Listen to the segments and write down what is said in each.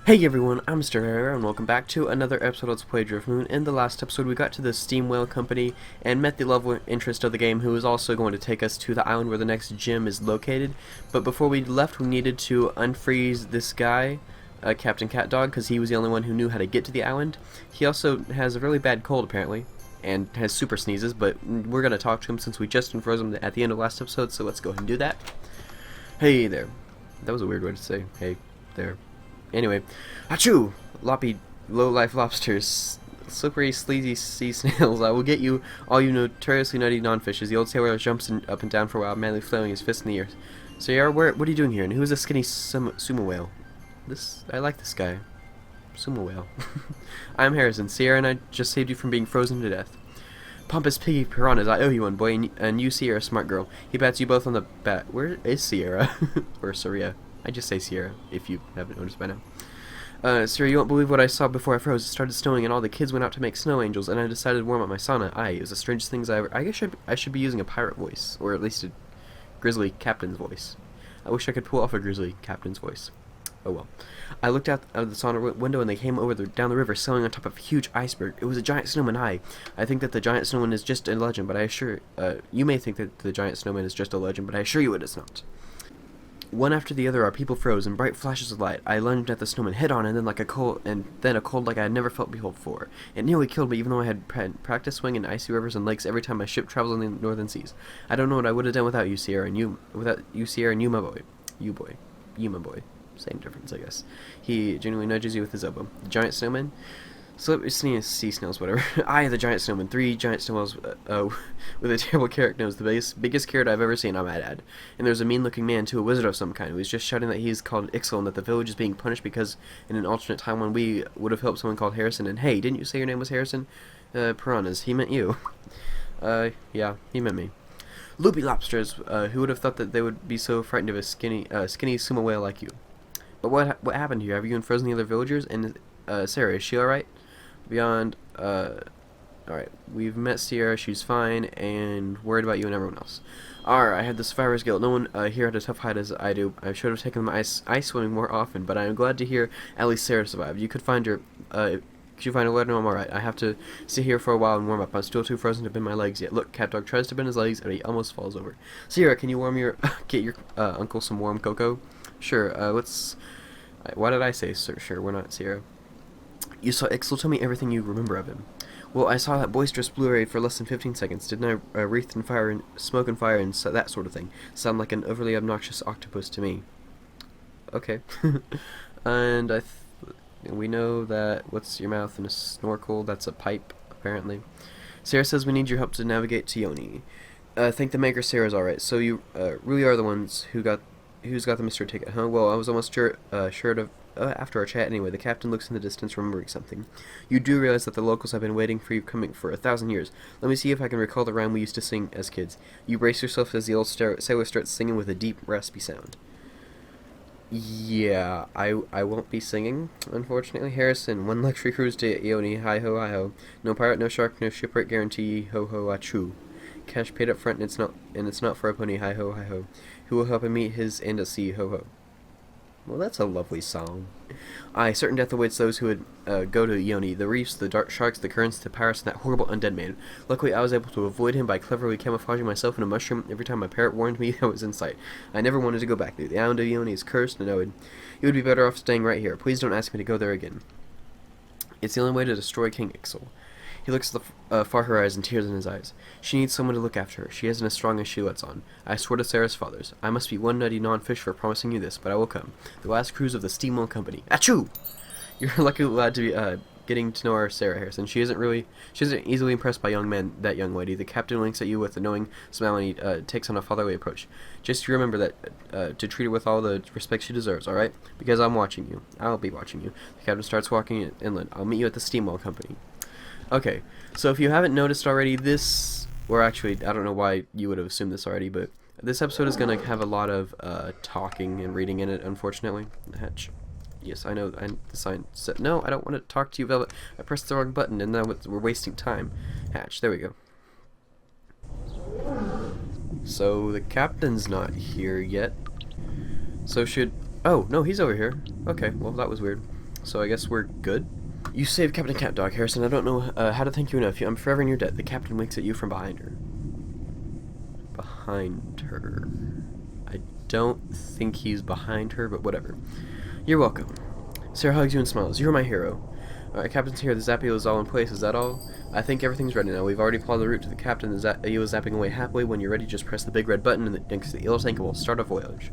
Hey everyone, I'm MrHarr, and welcome back to another episode of Let's Play Driftmoon. In the last episode, we got to the Steam Whale Company and met the love interest of the game, who was also going to take us to the island where the next gym is located. But before we left, we needed to unfreeze this guy, Captain CatDog, because he was the only one who knew how to get to the island. He also has a really bad cold, apparently, and has super sneezes, but we're going to talk to him since we just unfroze him at the end of last episode, so let's go ahead and do that. Hey there. That was a weird way to say, hey there. Anyway, achoo! Loppy, low-life lobsters, slippery, sleazy sea snails. I will get you, all you notoriously nutty non-fishes. The old sailor jumps up and down for a while, madly flailing his fist in the air. So, Yara, what are you doing here? And who is this skinny sumo whale? I like this guy. Sumo whale. I'm Harrison. Sierra and I just saved you from being frozen to death. Pompous piggy piranhas, I owe you one, boy, and you, Sierra, smart girl. He bats you both on the back. Where is Sierra? Or Saria? I just say Sierra, if you haven't noticed by now. Sierra, you won't believe what I saw before I froze. It started snowing, and all the kids went out to make snow angels, and I decided to warm up my sauna. It was the strangest things I ever... I guess I should be using a pirate voice, or at least a grizzly captain's voice. I wish I could pull off a grizzly captain's voice. Oh well. I looked out of the sauna window, and they came down the river, sailing on top of a huge iceberg. It was a giant snowman. I think that the giant snowman is just a legend, but I assure... you may think that the giant snowman is just a legend, but I assure you it is not. One after the other, our people froze in bright flashes of light. I lunged at the snowman head-on, and then a cold like I had never felt before. It nearly killed me, even though I had practiced swimming in icy rivers and lakes every time my ship travels in the northern seas. I don't know what I would have done without you, Sierra, and you, my boy. You, my boy. Same difference, I guess. He genuinely nudges you with his elbow. The giant snowman? Sea snails, whatever. The giant snowman. 3 giant snowballs with a terrible carrot nose. The biggest carrot I've ever seen, I might add. And there's a mean-looking man, too, a wizard of some kind, who is just shouting that he's called Ixel and that the village is being punished because in an alternate time when we would have helped someone called Harrison. And hey, didn't you say your name was Harrison? Piranhas. He meant you. Yeah, he meant me. Loopy lobsters. Who would have thought that they would be so frightened of a skinny sumo whale like you? But what happened here? Have you unfrozen the other villagers? And Sarah, is she alright? Beyond, alright, we've met Sierra, she's fine, and worried about you and everyone else. I had the survivor's guilt. No one here had a tough hide as I do. I should have taken them ice swimming more often, but I am glad to hear at least Sarah survived. You could find her, could you find her? Let her know I'm alright. I have to sit here for a while and warm up. I'm still too frozen to bend my legs yet. Look, CatDog tries to bend his legs, and he almost falls over. Sierra, can you get your uncle some warm cocoa? Sure, why did I say sure? We're not Sierra. You saw Ixel. Tell me everything you remember of him. Well, I saw that boisterous blue ray for less than 15 seconds. Didn't I? Wreath and fire and smoke and fire and that sort of thing. Sound like an overly obnoxious octopus to me. Okay. And we know that what's your mouth and a snorkel? That's a pipe, apparently. Sarah says we need your help to navigate to Yoni. Thank the maker. Sarah's alright. So you really are the ones who's got the mystery ticket, huh? Well, I was almost sure of. After our chat, anyway, the captain looks in the distance, remembering something. You do realize that the locals have been waiting for you coming for 1,000 years. Let me see if I can recall the rhyme we used to sing as kids. You brace yourself as the old sailor starts singing with a deep, raspy sound. Yeah, I won't be singing, unfortunately. Harrison, 1 luxury cruise to Ioni, hi-ho, hi-ho. No pirate, no shark, no shipwreck guarantee, ho-ho, achoo. Cash paid up front, and it's not for a pony, hi-ho, hi-ho. Who will help him meet his end at sea, ho-ho. Well, that's a lovely song. Certain death awaits those who would go to Yoni. The reefs, the dark sharks, the currents, the pirates, and that horrible undead man. Luckily, I was able to avoid him by cleverly camouflaging myself in a mushroom every time my parrot warned me I was in sight. I never wanted to go back there. The island of Yoni is cursed, and you would be better off staying right here. Please don't ask me to go there again. It's the only way to destroy King Ixel. He looks at the far horizon, tears in his eyes. She needs someone to look after her. She isn't as strong as she lets on. I swear to Sarah's fathers. I must be one nutty non-fish for promising you this, but I will come. The last cruise of the Steam Whale Company. Achoo! You're a lucky lad to be getting to know our Sarah Harrison. She isn't easily impressed by young men, that young lady. The captain winks at you with a knowing smile, and he takes on a fatherly approach. Just remember that to treat her with all the respect she deserves, alright? Because I'm watching you. I'll be watching you. The captain starts walking inland. I'll meet you at the Steam Whale Company. Okay, so if you haven't noticed already, or actually, I don't know why you would have assumed this already, but this episode is going to have a lot of talking and reading in it, unfortunately. Hatch. Yes, I know, the sign said, no, I don't want to talk to you, Velvet. I pressed the wrong button, and now we're wasting time. Hatch, there we go. So, the captain's not here yet. So oh, no, he's over here. Okay, well, that was weird. so I guess we're good. You saved Captain Catdog, Harrison. I don't know how to thank you enough. I'm forever in your debt. The captain winks at you from behind her. Behind her. I don't think he's behind her, but whatever. You're welcome. Sarah hugs you and smiles. You're my hero. Alright, Captain's here. The Zapio is all in place. Is that all? I think everything's ready now. We've already plotted the route to the Captain. The eel is zapping away happily. When you're ready, just press the big red button next to the eel tank and we'll start a voyage.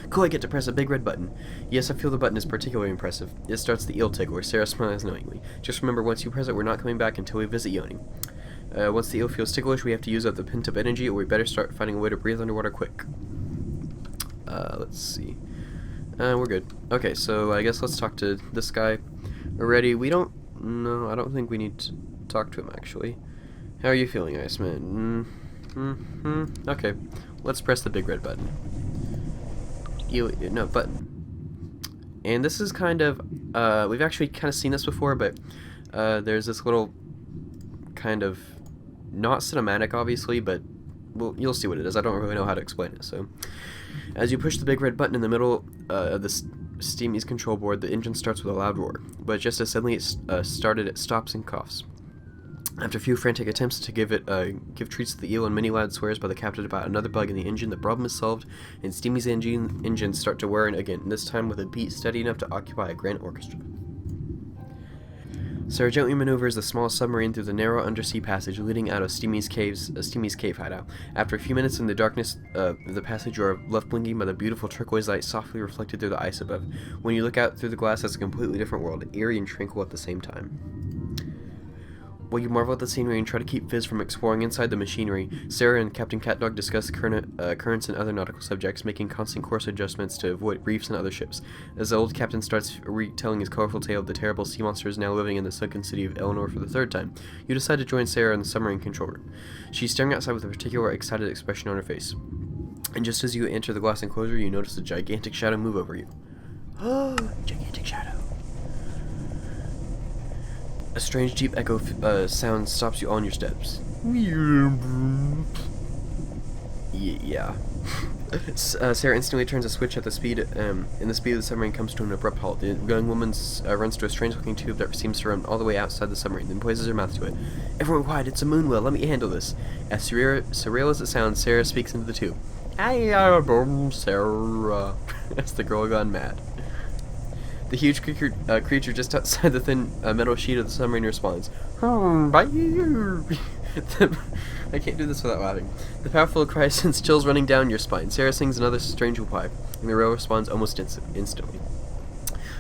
Cool, I get to press a big red button. Yes, I feel the button is particularly impressive. It starts the eel tickler. Sarah smiles knowingly. Just remember, once you press it, we're not coming back until we visit Yoni. Once the eel feels ticklish, we have to use up the pent-up energy, or we better start finding a way to breathe underwater quick. Let's see. We're good. Okay, so I guess let's talk to this guy. Already, no, I don't think we need to talk to him, actually. How are you feeling, Iceman? Okay, let's press the big red button. No, button. And this is kind of, we've actually kind of seen this before, but, there's this little kind of, not cinematic, obviously, but, well, you'll see what it is. I don't really know how to explain it, so. As you push the big red button in the middle of the Steamy's control board, the engine starts with a loud roar, but just as suddenly it started, it stops and coughs. After a few frantic attempts to give treats to the eel and many loud swears by the captain about another bug in the engine, the problem is solved, and Steamy's engines start to whir again, this time with a beat steady enough to occupy a grand orchestra. Sarah gently maneuvers the small submarine through the narrow undersea passage leading out of Steamy's cave hideout. After a few minutes in the darkness of the passage, you are left blinking by the beautiful turquoise light softly reflected through the ice above. When you look out through the glass, it's a completely different world, eerie and tranquil at the same time. While you marvel at the scenery and try to keep Fizz from exploring inside the machinery, Sarah and Captain Catdog discuss currents and other nautical subjects, making constant course adjustments to avoid reefs and other ships. As the old captain starts retelling his colorful tale of the terrible sea monsters now living in the sunken city of Eleanor for the third time, you decide to join Sarah in the submarine control room. She's staring outside with a particular excited expression on her face. And just as you enter the glass enclosure, you notice a gigantic shadow move over you. Oh, gigantic shadow. A strange deep echo sound stops you on your steps. Yeah. Sarah instantly turns a switch at the speed, and the speed of the submarine comes to an abrupt halt. The young woman runs to a strange-looking tube that seems to run all the way outside the submarine, then poises her mouth to it. Everyone quiet, it's a moon wheel, let me handle this. As surreal as it sounds, Sarah speaks into the tube. Sarah. That's the girl gone mad. The huge creature just outside the thin metal sheet of the submarine responds. I can't do this without laughing. The powerful cry sends chills running down your spine. Sarah sings another strange reply, and the rail responds almost instantly.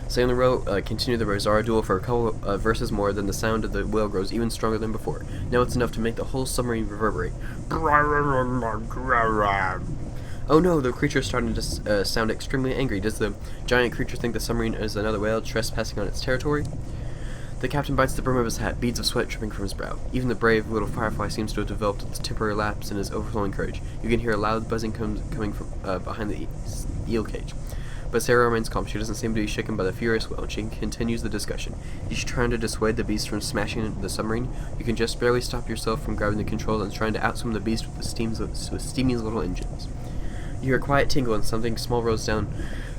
Sail the rail continue the Rosara duel for a couple of verses more, then the sound of the whale grows even stronger than before. Now it's enough to make the whole submarine reverberate. Oh no, the creature is starting to sound extremely angry. Does the giant creature think the submarine is another whale trespassing on its territory? The captain bites the brim of his hat, beads of sweat dripping from his brow. Even the brave little firefly seems to have developed its temporary lapse in his overflowing courage. You can hear a loud buzzing coming from behind the eel cage. But Sarah remains calm. She doesn't seem to be shaken by the furious whale, and she continues the discussion. Is she trying to dissuade the beast from smashing into the submarine? You can just barely stop yourself from grabbing the controls and trying to outswim the beast with Steamy's little engines. You hear a quiet tingle and something small rolls down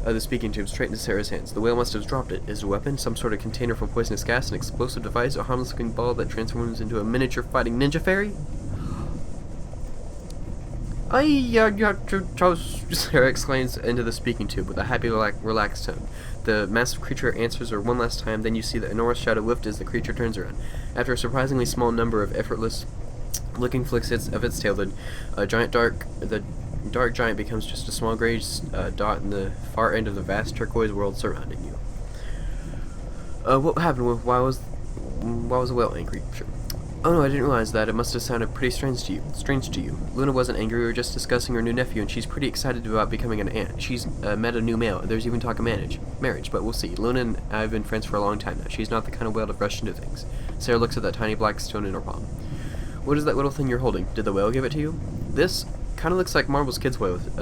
the speaking tube straight into Sarah's hands. The whale must have dropped it. Is it a weapon? Some sort of container for poisonous gas? An explosive device? A harmless-looking ball that transforms into a miniature fighting ninja fairy? Sarah exclaims into the speaking tube with a happy, relaxed tone. The massive creature answers her one last time, then you see the enormous shadow lift as the creature turns around. After a surprisingly small number of effortless-looking flicks of its tail, the dark giant becomes just a small gray dot in the far end of the vast turquoise world surrounding you. What happened? Why was the whale angry? Sure. Oh no, I didn't realize that. It must have sounded pretty strange to you. Luna wasn't angry. We were just discussing her new nephew, and she's pretty excited about becoming an aunt. She's met a new male. There's even talk of marriage, but we'll see. Luna and I have been friends for a long time now. She's not the kind of whale to rush into things. Sarah looks at that tiny black stone in her palm. What is that little thing you're holding? Did the whale give it to you? This kind of looks like marbles kids play with,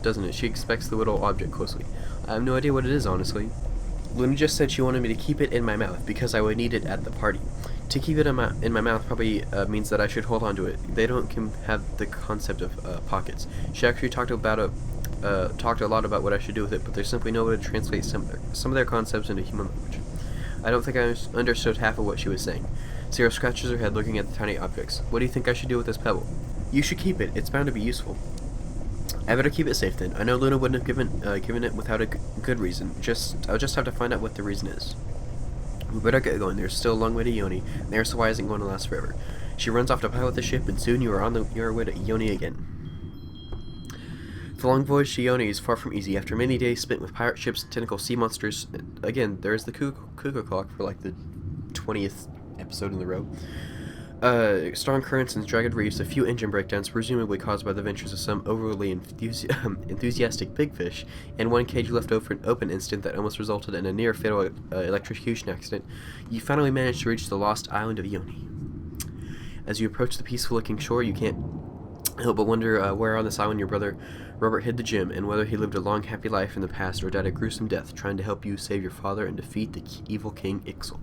doesn't it? She inspects the little object closely. I have no idea what it is, honestly. Luna just said she wanted me to keep it in my mouth because I would need it at the party. To keep it in my mouth probably means that I should hold on to it. They don't have the concept of pockets. She actually talked about talked a lot about what I should do with it, but there's simply no way to translate some of their concepts into human language. I don't think I understood half of what she was saying. Sarah scratches her head looking at the tiny objects. What do you think I should do with this pebble? You should keep it. It's bound to be useful. I better keep it safe then. I know Luna wouldn't have given it without a good reason. I'll just have to find out what the reason is. We better get going. There's still a long way to Yoni, and the air supply isn't going to last forever. She runs off to pilot the ship, and soon you are on your way to Yoni again. The long voyage to Yoni is far from easy. After many days spent with pirate ships, tentacle sea monsters, again, there's the cuckoo clock for like the 20th episode in a row. Strong currents and jagged reefs, a few engine breakdowns, presumably caused by the ventures of some overly enthusiastic big fish, and one cage left open incident that almost resulted in a near-fatal electrocution accident, you finally managed to reach the lost island of Yoni. As you approach the peaceful-looking shore, you can't help but wonder where on this island your brother Robert hid the gem, and whether he lived a long, happy life in the past or died a gruesome death trying to help you save your father and defeat the evil King Ixel.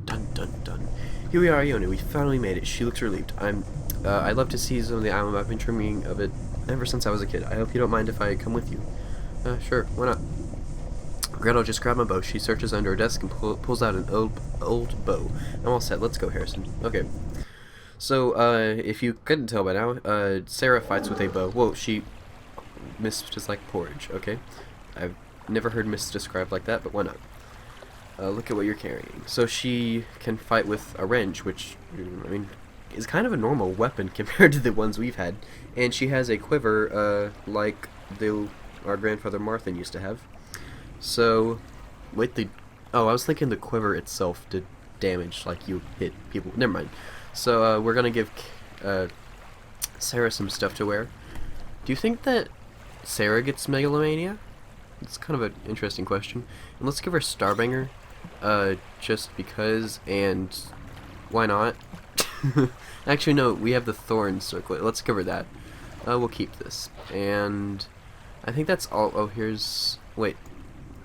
Dun dun dun. Here we are, Yoni. We finally made it. She looks relieved. I'd love to see some of the island. I've been dreaming of it ever since I was a kid. I hope you don't mind if I come with you. Sure. Why not? Gretel just grabbed my bow. She searches under her desk and pulls out an old bow. I'm all set. Let's go, Harrison. Okay. So, if you couldn't tell by now, Sarah fights with a bow. Whoa, she missed is like porridge, okay? I've never heard mist described like that, but why not? Look at what you're carrying. So she can fight with a wrench, which, I mean, is kind of a normal weapon compared to the ones we've had. And she has a quiver, like our grandfather Marthin used to have. So, I was thinking the quiver itself did damage, like you hit people. Never mind. So, we're gonna give Sarah some stuff to wear. Do you think that Sarah gets megalomania? It's kind of an interesting question. And let's give her Starbanger, just because, and why not? Actually, no, we have the Thorn Circlet. Let's give her that. We'll keep this. And I think that's all. Oh, wait.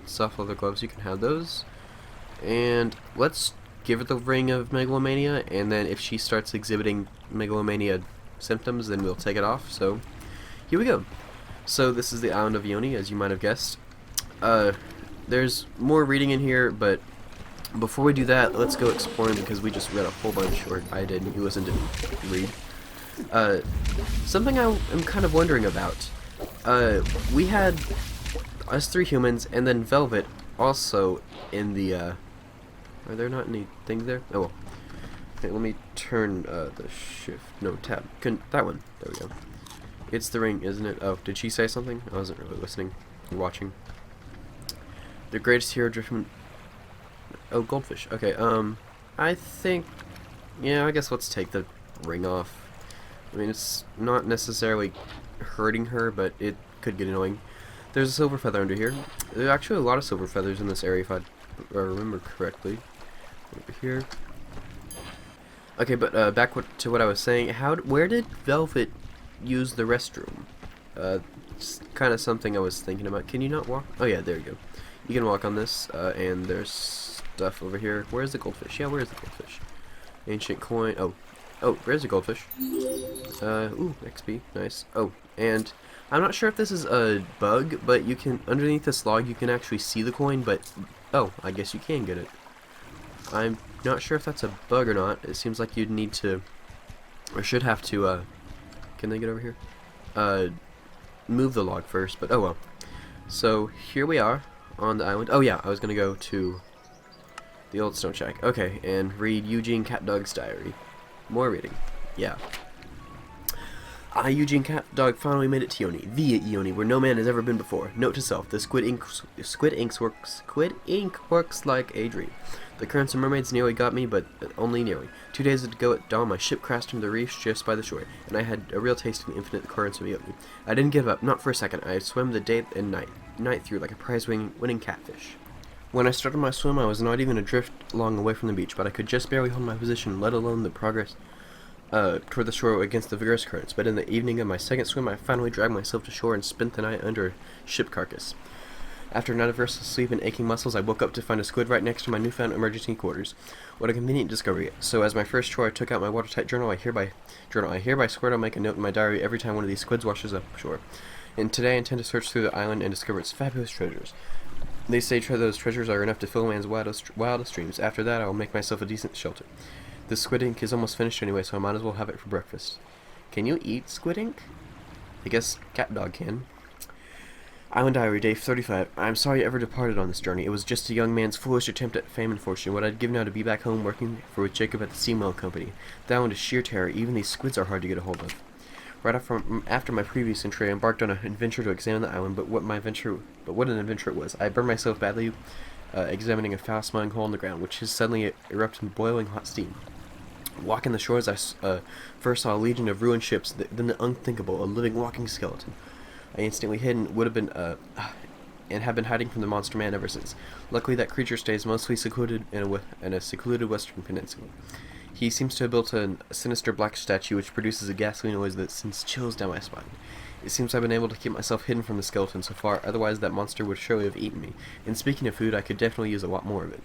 Soft leather gloves, you can have those. And let's give her the Ring of Megalomania, and then if she starts exhibiting megalomania symptoms, then we'll take it off. So, here we go. So, this is the island of Yoni, as you might have guessed. There's more reading in here, but before we do that, let's go exploring, because we just read a whole bunch, or I did, you listened to me read. Something I'm kind of wondering about. We had us three humans, and then Velvet also in the, are there not any things there? Oh, well. Okay, let me turn, the shift, no, tab, that one, there we go. It's the ring, isn't it? Oh, did she say something? I wasn't really listening or watching. The greatest hero Driftmoon. Oh, goldfish. Okay, I think, yeah, I guess let's take the ring off. I mean, it's not necessarily hurting her, but it could get annoying. There's a silver feather under here. There are actually a lot of silver feathers in this area, if I remember correctly. Over here. Okay, but back to what I was saying. Where did Velvet use the restroom? It's kind of something I was thinking about. Can you not walk? Oh yeah, there you go. You can walk on this, and there's stuff over here. Where's the goldfish? Yeah, where's the goldfish? Ancient coin. Oh, where's the goldfish? Ooh, XP, nice. Oh, and I'm not sure if this is a bug, but you can, underneath this log, you can actually see the coin, but, oh, I guess you can get it. I'm not sure if that's a bug or not. It seems like you'd need to, or should have to, can they get over here? Move the log first, but oh well. So, here we are on the island. Oh yeah, I was gonna go to the old stone shack. Okay, and read Eugene Catdog's diary. More reading. Yeah. I, Eugene Catdog, finally made it to Yoni, the Yoni, where no man has ever been before. Note to self: the squid ink works like a dream. The currents and mermaids nearly got me, but only nearly. 2 days ago at dawn, my ship crashed into the reefs just by the shore, and I had a real taste of the infinite currents of Yoni. I didn't give up, not for a second. I swam the day and night through like a prize-winning catfish. When I started my swim, I was not even a drift long away from the beach, but I could just barely hold my position, let alone the progress toward the shore against the vigorous currents. But in the evening of my second swim, I finally dragged myself to shore and spent the night under a ship carcass. After a night of restless sleep and aching muscles, I woke up to find a squid right next to my newfound emergency quarters. What a convenient discovery. So as my first chore, I took out my watertight journal. I hereby swear I'll make a note in my diary every time one of these squids washes up shore. and today I intend to search through the island and discover its fabulous treasures. They say those treasures are enough to fill a man's wildest dreams. After that, I will make myself a decent shelter. The squid ink is almost finished anyway, so I might as well have it for breakfast. Can you eat squid ink? I guess cat dog can. Island Diary, day 35. I'm sorry I ever departed on this journey. It was just a young man's foolish attempt at fame and fortune. What I'd give now to be back home working with Jacob at the Steamwell Company. The island is sheer terror. Even these squids are hard to get a hold of. Right after my previous entry, I embarked on an adventure to examine the island, but what an adventure it was. I burned myself badly examining a foul-smelling hole in the ground, which has suddenly erupted in boiling hot steam. Walking the shores, I first saw a legion of ruined ships, then the unthinkable, a living walking skeleton. I instantly hid and have been hiding from the monster man ever since. Luckily, that creature stays mostly secluded in a secluded western peninsula. He seems to have built a sinister black statue which produces a ghastly noise that sends chills down my spine. It seems I've been able to keep myself hidden from the skeleton so far, otherwise that monster would surely have eaten me. And speaking of food, I could definitely use a lot more of it.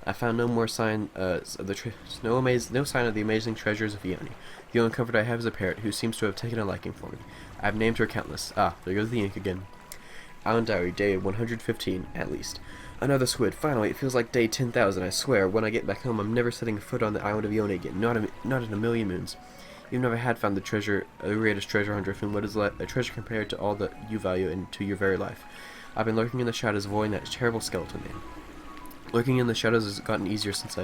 I found no sign of the amazing treasures of Ione. The only comfort I have is a parrot who seems to have taken a liking for me. I've named her Countless. Ah, there goes the ink again. Island Diary, day 115, at least. Another squid. Finally, it feels like day 10,000, I swear. When I get back home, I'm never setting foot on the island of Ione again. Not in a million moons. You've never had found the greatest treasure on Driftmoon. What is a treasure compared to all that you value and to your very life? I've been lurking in the shadows, avoiding that terrible skeleton man. Lurking in the shadows has gotten easier since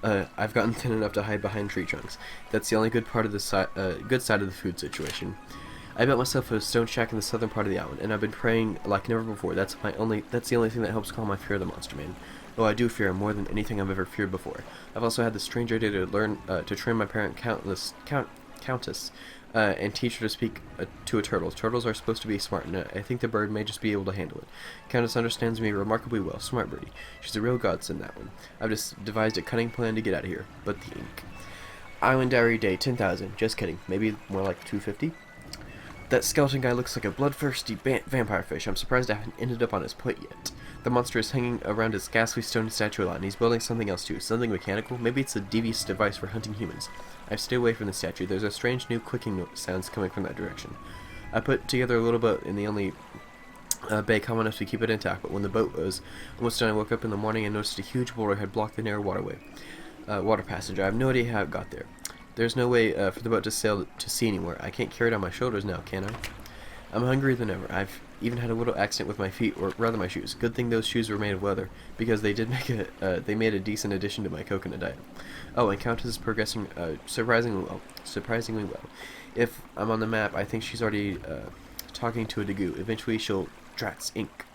I've gotten thin enough to hide behind tree trunks. That's the only good part of the good side of the food situation. I built myself a stone shack in the southern part of the island, and I've been praying like never before. That's the only thing that helps calm my fear of the monster man. Oh, I do fear him more than anything I've ever feared before. I've also had the strange idea to learn to train my parent Countess and teach her to speak to a turtle. Turtles are supposed to be smart, and I think the bird may just be able to handle it. Countess understands me remarkably well. Smart birdie. She's a real godsend, that one. I've just devised a cunning plan to get out of here. But the ink. Island Diary, day 10,000. Just kidding. Maybe more like 250. That skeleton guy looks like a bloodthirsty vampire fish. I'm surprised I haven't ended up on his plate yet. The monster is hanging around his ghastly stone statue a lot, and he's building something else too. Something mechanical? Maybe it's a devious device for hunting humans. I've stayed away from the statue. There's a strange new clicking sounds coming from that direction. I put together a little boat in the only bay common enough to keep it intact, but when the boat was almost done, I woke up in the morning and noticed a huge boulder had blocked the narrow water passage. I have no idea how it got there. There's no way for the boat to sail to sea anymore. I can't carry it on my shoulders now, can I? I'm hungrier than ever. I've even had a little accident with my feet, or rather my shoes. Good thing those shoes were made of leather, because they did they made a decent addition to my coconut diet. Oh, and Countess is progressing surprisingly well. If I'm on the map, I think she's already talking to a Dagoo. Eventually she'll Drats ink.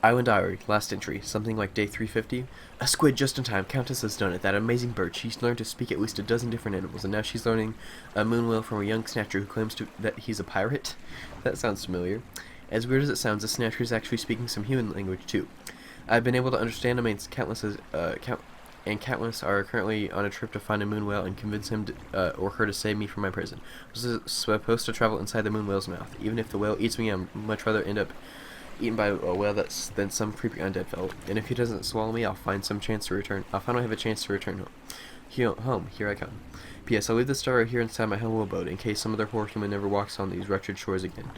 Island Diary, last entry, something like day 350. A squid just in time. Countess has done it. That amazing bird. She's learned to speak at least a dozen different animals, and now she's learning a moon whale from a young snatcher who claims that he's a pirate. That sounds familiar. As weird as it sounds, the snatcher is actually speaking some human language too. I've been able to understand him, and Countless are currently on a trip to find a moon whale and convince him or her to save me from my prison. I was supposed to travel inside the moon whale's mouth. Even if the whale eats me, I'd much rather end up eaten by a whale than some creepy undead fellow. And if he doesn't swallow me, I'll finally have a chance to return home. Here I come. P.S. I'll leave the star right here inside my humble abode in case some other poor human never walks on these wretched shores again.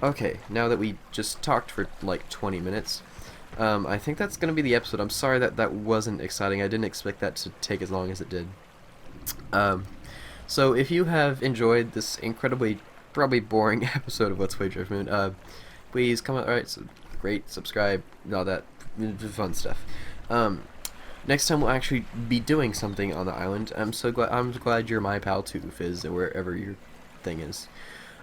Okay, now that we just talked for like 20 minutes, I think that's going to be the episode. I'm sorry that wasn't exciting. I didn't expect that to take as long as it did. So if you have enjoyed this incredibly, probably boring episode of Let's Play Driftmoon, please comment, rate, subscribe, all that fun stuff. Next time we'll actually be doing something on the island. I'm glad you're my pal too, Fizz, or wherever your thing is.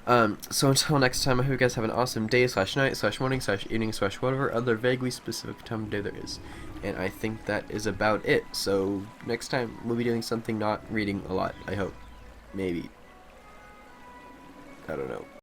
So until next time, I hope you guys have an awesome day, /night, /morning, /evening, /whatever other vaguely specific time of day there is. And I think that is about it. So next time we'll be doing something not reading a lot, I hope. Maybe. I don't know.